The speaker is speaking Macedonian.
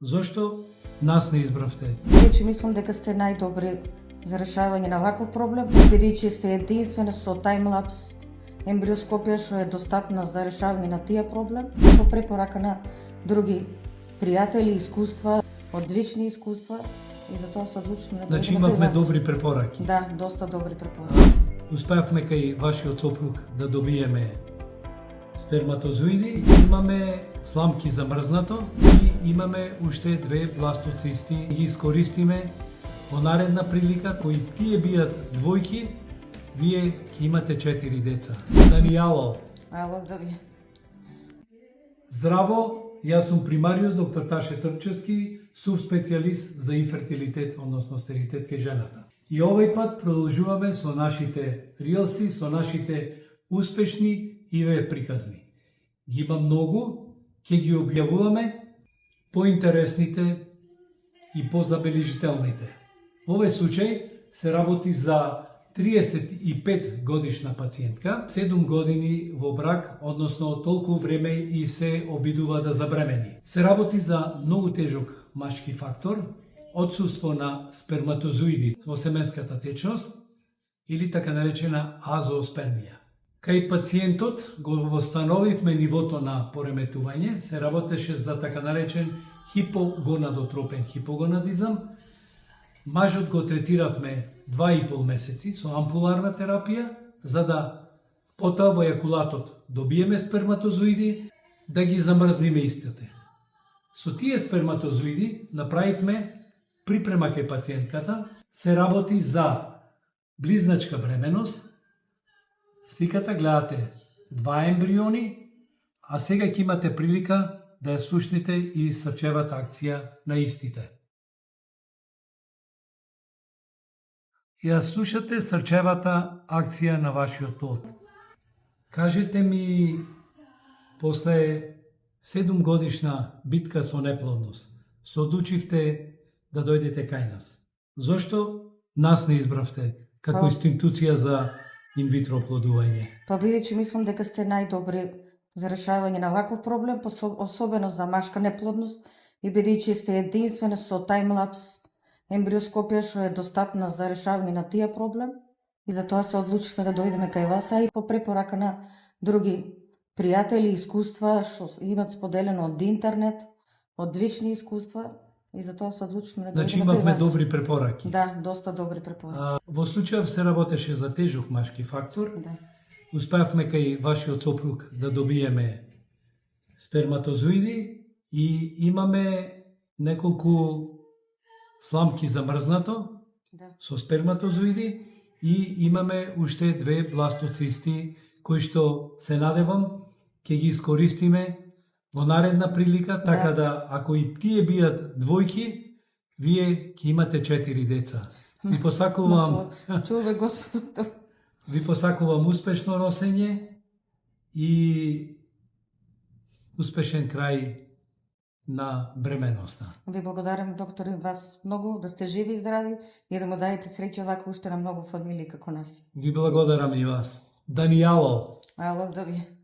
Зошто нас не избравте? Вече мислам дека сте најдобри за решавање на ваков проблем, бидејќи сте единствена со таймлапс ембриоскопија што е достапна за решавање на тие проблем, по препорака на други пријатели, искуства, одлични искуства, и затоа се одлучивме да Значи дојдеме кај имавме вас. добри препораки. Да, доста добри препораки. Успеавме кај вашиот сопруг да добиеме сперматозоиди, имаме сламки за мрзнато и имаме уште две бластоцисти. Ги искористиме во наредна прилика, кои тие бијат двојки, вие ќе имате 4 деца. Данијало, Ало, добре. здраво, јас сум примариус доктор Таше Трчевски, субспецијалист за инфертилитет, односно стерилитет кај жената. И овој пат продолжуваме со нашите рилси, со нашите успешни ИВФ приказни. Ги има многу, ќе ги објавуваме поинтересните и позабележителните. Во овој случај се работи за 35 годишна пациентка, 7 години во брак, односно толку време и се обидува да забремени. Се работи за многу тежок машки фактор, отсуство на сперматозоиди во семенската течност или така наречена азооспермија. Кај пациентот го восстановивме нивото на пореметување, се работеше за така наречен хипогонадотропен хипогонадизам. Мажот го третиравме 2,5 месеци со ампуларна терапија, за да потоа во јакулатот добиеме сперматозоиди, да ги замрзниме истите. Со тие сперматозоиди направивме припрема кај пациентката, се работи за близначка бременост. Сликата гледате 2 ембриони, а сега ќе имате прилика да ја слушнете и срчевата акција на истите. Ја слушате срчевата акција на вашиот плод. Кажете ми, после 7 годишна битка со неплодност, се одлучивте да дојдете кај нас. Зошто нас не избравте како институција за инвитро плодување? Па бидејќи мислам дека сте најдобри за решавање на ваков проблем, особено за машка неплодност, и бидејќи сте единствена со таймлапс ембриоскопија што е достапна за решавање на тие проблем, и затоа се одлучивме да дојдеме кај вас, а и по препорака на други пријатели, искуства што имат споделено од интернет, одлични искуства, и затоа се одлучивме да дојдеме Значи кај имавме вас. добри препораки. Да, доста добри препораки. Во случајов се работеше за тежок машки фактор. Да. Успеавме кај вашиот сопруг да добиеме сперматозоиди и имаме неколку сламки за мрзнато Да. со сперматозоиди и имаме уште две бластоцисти кои што се надевам ќе ги искористиме во наредна прилика, така да ако и тие бијат двојки, вие ќе имате 4 деца. Ви посакувам Чуваме Господ. Ви посакувам успешно носење и успешен крај на бременоста. Ви благодарам, доктор, и вас многу, да сте живи и здрави и да му дајете среќа вака уште на многу фамилии како нас. Ви благодарам и вас. Данијало. Ало, да ви.